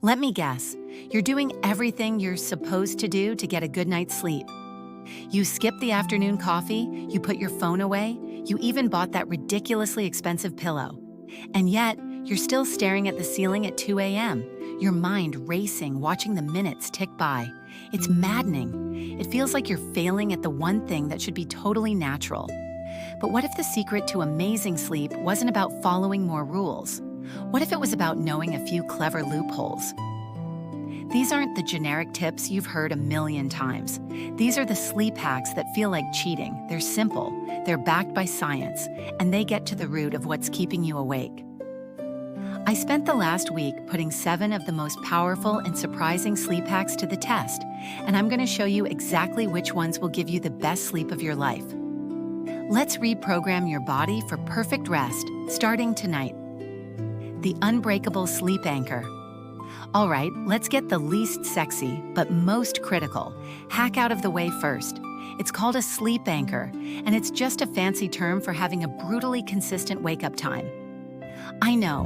Let me guess, you're doing everything you're supposed to do to get a good night's sleep. You skip the afternoon coffee, you put your phone away, you even bought that ridiculously expensive pillow. And yet, you're still staring at the ceiling at 2 a.m., your mind racing, watching the minutes tick by. It's maddening. It feels like you're failing at the one thing that should be totally natural. But what if the secret to amazing sleep wasn't about following more rules? What if it was about knowing a few clever loopholes? These aren't the generic tips you've heard a million times. These are the sleep hacks that feel like cheating. They're simple, they're backed by science, and they get to the root of what's keeping you awake. I spent the last week putting 7 of the most powerful and surprising sleep hacks to the test, and I'm going to show you exactly which ones will give you the best sleep of your life. Let's reprogram your body for perfect rest, starting tonight. The unbreakable sleep anchor. All right, let's get the least sexy, but most critical hack out of the way first. It's called a sleep anchor, and it's just a fancy term for having a brutally consistent wake-up time. I know.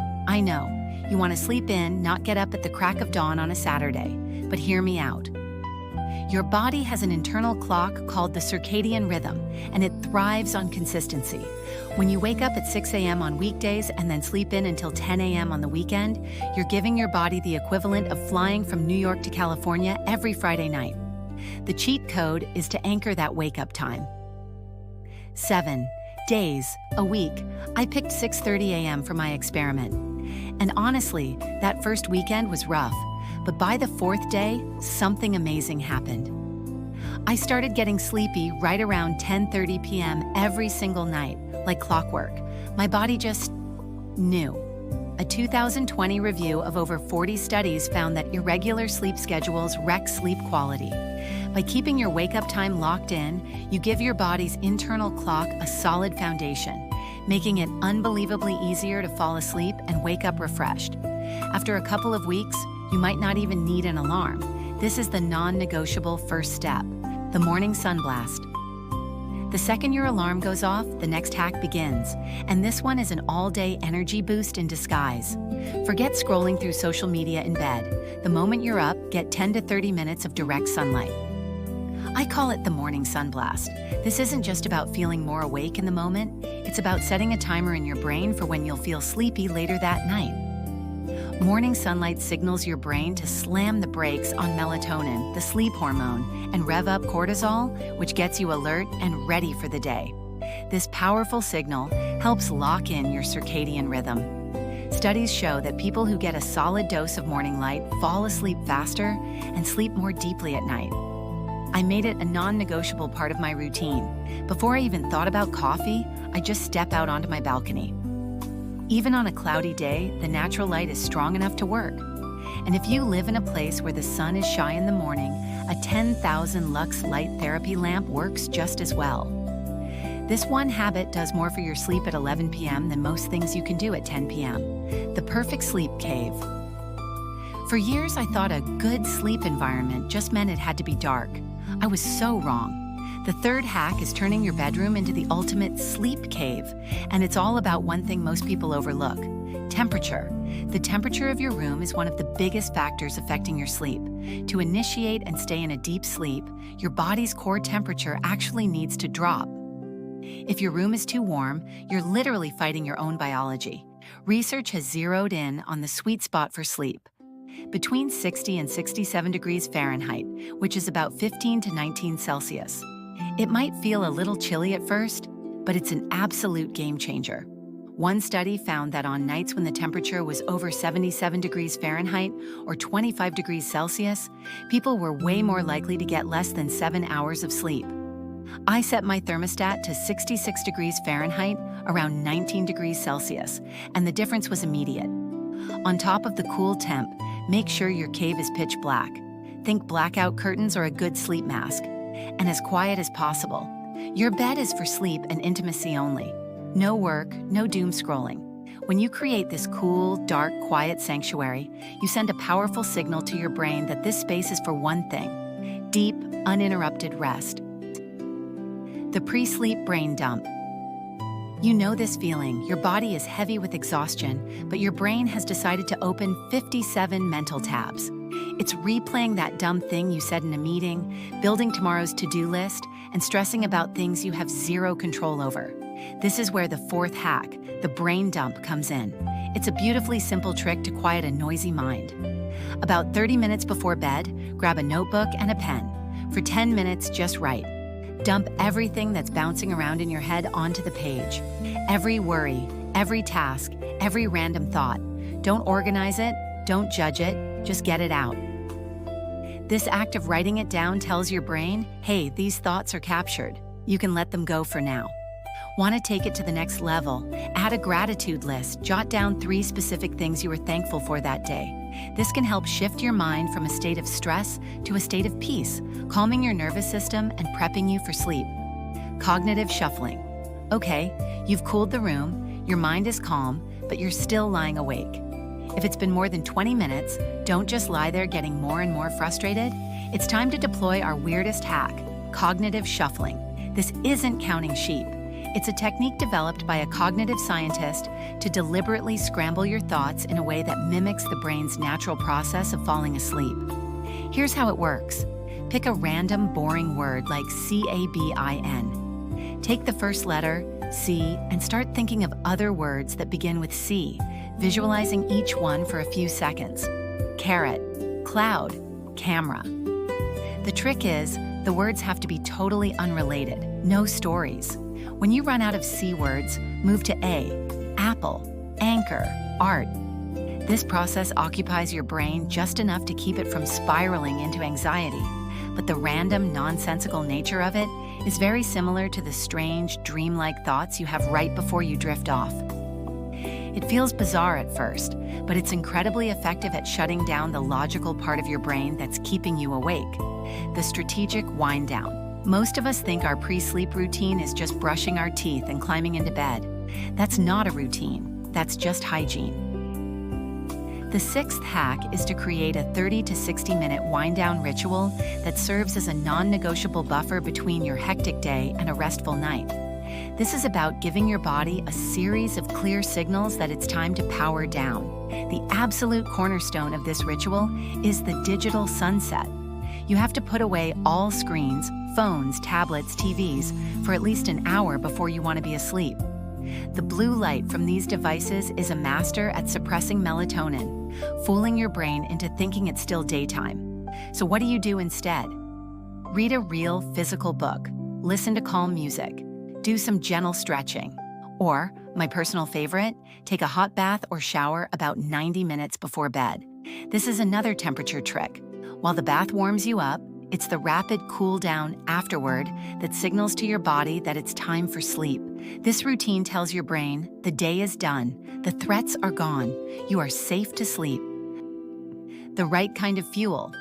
You want to sleep in, not get up at the crack of dawn on a Saturday, but hear me out. Your body has an internal clock called the circadian rhythm, and it thrives on consistency. When you wake up at 6 a.m. on weekdays and then sleep in until 10 a.m. on the weekend, you're giving your body the equivalent of flying from New York to California every Friday night. The cheat code is to anchor that wake-up time. 7 days a week. I picked 6:30 a.m. for my experiment. And honestly, that first weekend was rough. But by the 4th day, something amazing happened. I started getting sleepy right around 10:30 p.m. every single night, like clockwork. My body just knew. A 2020 review of over 40 studies found that irregular sleep schedules wreck sleep quality. By keeping your wake-up time locked in, you give your body's internal clock a solid foundation, making it unbelievably easier to fall asleep and wake up refreshed. After a couple of weeks, you might not even need an alarm. This is the non-negotiable first step, the morning sun blast. The second your alarm goes off, the next hack begins, and this one is an all-day energy boost in disguise. Forget scrolling through social media in bed. The moment you're up, get 10 to 30 minutes of direct sunlight. I call it the morning sun blast. This isn't just about feeling more awake in the moment, it's about setting a timer in your brain for when you'll feel sleepy later that night. Morning sunlight signals your brain to slam the brakes on melatonin, the sleep hormone, and rev up cortisol, which gets you alert and ready for the day. This powerful signal helps lock in your circadian rhythm. Studies show that people who get a solid dose of morning light fall asleep faster and sleep more deeply at night. I made it a non-negotiable part of my routine. Before I even thought about coffee, I just step out onto my balcony. Even on a cloudy day, the natural light is strong enough to work. And if you live in a place where the sun is shy in the morning, a 10,000 lux light therapy lamp works just as well. This one habit does more for your sleep at 11 p.m. than most things you can do at 10 p.m. The perfect sleep cave. For years, I thought a good sleep environment just meant it had to be dark. I was so wrong. The third hack is turning your bedroom into the ultimate sleep cave, and it's all about one thing most people overlook: temperature. The temperature of your room is one of the biggest factors affecting your sleep. To initiate and stay in a deep sleep, your body's core temperature actually needs to drop. If your room is too warm, you're literally fighting your own biology. Research has zeroed in on the sweet spot for sleep. Between 60 and 67 degrees Fahrenheit, which is about 15 to 19 Celsius. It might feel a little chilly at first, but it's an absolute game changer. One study found that on nights when the temperature was over 77 degrees Fahrenheit or 25 degrees Celsius, people were way more likely to get less than 7 hours of sleep. I set my thermostat to 66 degrees Fahrenheit, around 19 degrees Celsius, and the difference was immediate. On top of the cool temp, make sure your cave is pitch black. Think blackout curtains or a good sleep mask. And as quiet as possible. Your bed is for sleep and intimacy only. No work, no doom scrolling. When you create this cool, dark, quiet sanctuary, you send a powerful signal to your brain that this space is for one thing: deep, uninterrupted rest. The pre-sleep brain dump. You know this feeling. Your body is heavy with exhaustion, but your brain has decided to open 57 mental tabs. It's replaying that dumb thing you said in a meeting, building tomorrow's to-do list, and stressing about things you have zero control over. This is where the fourth hack, the brain dump, comes in. It's a beautifully simple trick to quiet a noisy mind. About 30 minutes before bed, grab a notebook and a pen. For 10 minutes, just write. Dump everything that's bouncing around in your head onto the page. Every worry, every task, every random thought. Don't organize it, don't judge it, just get it out. This act of writing it down tells your brain, hey, these thoughts are captured. You can let them go for now. Want to take it to the next level? Add a gratitude list. Jot down 3 specific things you were thankful for that day. This can help shift your mind from a state of stress to a state of peace, calming your nervous system and prepping you for sleep. Cognitive shuffling. Okay, you've cooled the room, your mind is calm, but you're still lying awake. If it's been more than 20 minutes, don't just lie there getting more and more frustrated. It's time to deploy our weirdest hack, cognitive shuffling. This isn't counting sheep. It's a technique developed by a cognitive scientist to deliberately scramble your thoughts in a way that mimics the brain's natural process of falling asleep. Here's how it works. Pick a random, boring word like CABIN. Take the first letter, C, and start thinking of other words that begin with C, visualizing each one for a few seconds. Carrot, cloud, camera. The trick is, the words have to be totally unrelated, no stories. When you run out of C words, move to A, apple, anchor, art. This process occupies your brain just enough to keep it from spiraling into anxiety, but the random, nonsensical nature of it is very similar to the strange, dreamlike thoughts you have right before you drift off. It feels bizarre at first, but it's incredibly effective at shutting down the logical part of your brain that's keeping you awake, the strategic wind down. Most of us think our pre-sleep routine is just brushing our teeth and climbing into bed. That's not a routine, that's just hygiene. The 6th hack is to create a 30 to 60-minute wind-down ritual that serves as a non-negotiable buffer between your hectic day and a restful night. This is about giving your body a series of clear signals that it's time to power down. The absolute cornerstone of this ritual is the digital sunset. You have to put away all screens, phones, tablets, TVs, for at least an hour before you want to be asleep. The blue light from these devices is a master at suppressing melatonin, fooling your brain into thinking it's still daytime. So what do you do instead? Read a real physical book, listen to calm music, do some gentle stretching, or, my personal favorite, take a hot bath or shower about 90 minutes before bed. This is another temperature trick. While the bath warms you up, it's the rapid cool down afterward that signals to your body that it's time for sleep. This routine tells your brain, the day is done, the threats are gone, you are safe to sleep. The right kind of fuel.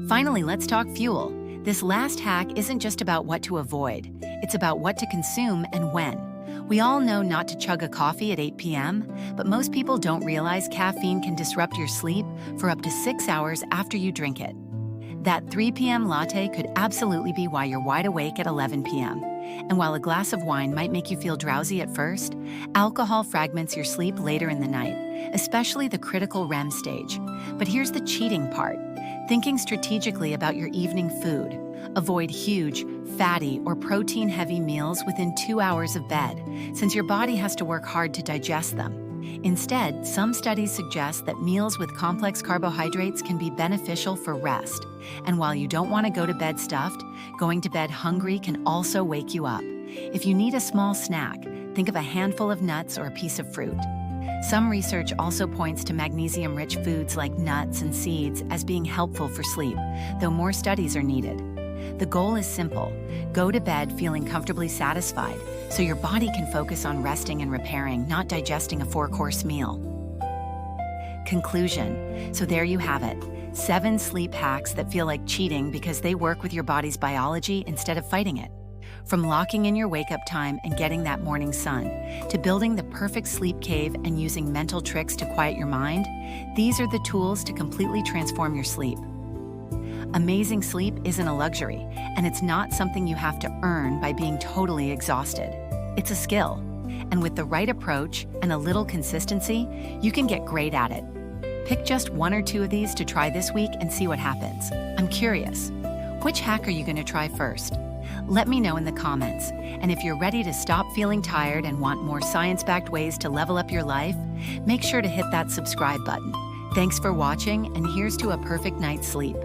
Finally, let's talk fuel. This last hack isn't just about what to avoid, it's about what to consume and when. We all know not to chug a coffee at 8 p.m., but most people don't realize caffeine can disrupt your sleep for up to 6 hours after you drink it. That 3 p.m. latte could absolutely be why you're wide awake at 11 p.m. And while a glass of wine might make you feel drowsy at first, alcohol fragments your sleep later in the night, especially the critical REM stage. But here's the cheating part. Thinking strategically about your evening food. Avoid huge, fatty, or protein-heavy meals within 2 hours of bed, since your body has to work hard to digest them. Instead, some studies suggest that meals with complex carbohydrates can be beneficial for rest. And while you don't want to go to bed stuffed, going to bed hungry can also wake you up. If you need a small snack, think of a handful of nuts or a piece of fruit. Some research also points to magnesium-rich foods like nuts and seeds as being helpful for sleep, though more studies are needed. The goal is simple. Go to bed feeling comfortably satisfied, so your body can focus on resting and repairing, not digesting a 4-course meal. Conclusion. So there you have it. 7 sleep hacks that feel like cheating because they work with your body's biology instead of fighting it. From locking in your wake-up time and getting that morning sun, to building the perfect sleep cave and using mental tricks to quiet your mind, these are the tools to completely transform your sleep. Amazing sleep isn't a luxury, and it's not something you have to earn by being totally exhausted. It's a skill. And with the right approach and a little consistency, you can get great at it. Pick just 1 or 2 of these to try this week and see what happens. I'm curious, which hack are you going to try first? Let me know in the comments. And if you're ready to stop feeling tired and want more science-backed ways to level up your life, make sure to hit that subscribe button. Thanks for watching, and here's to a perfect night's sleep.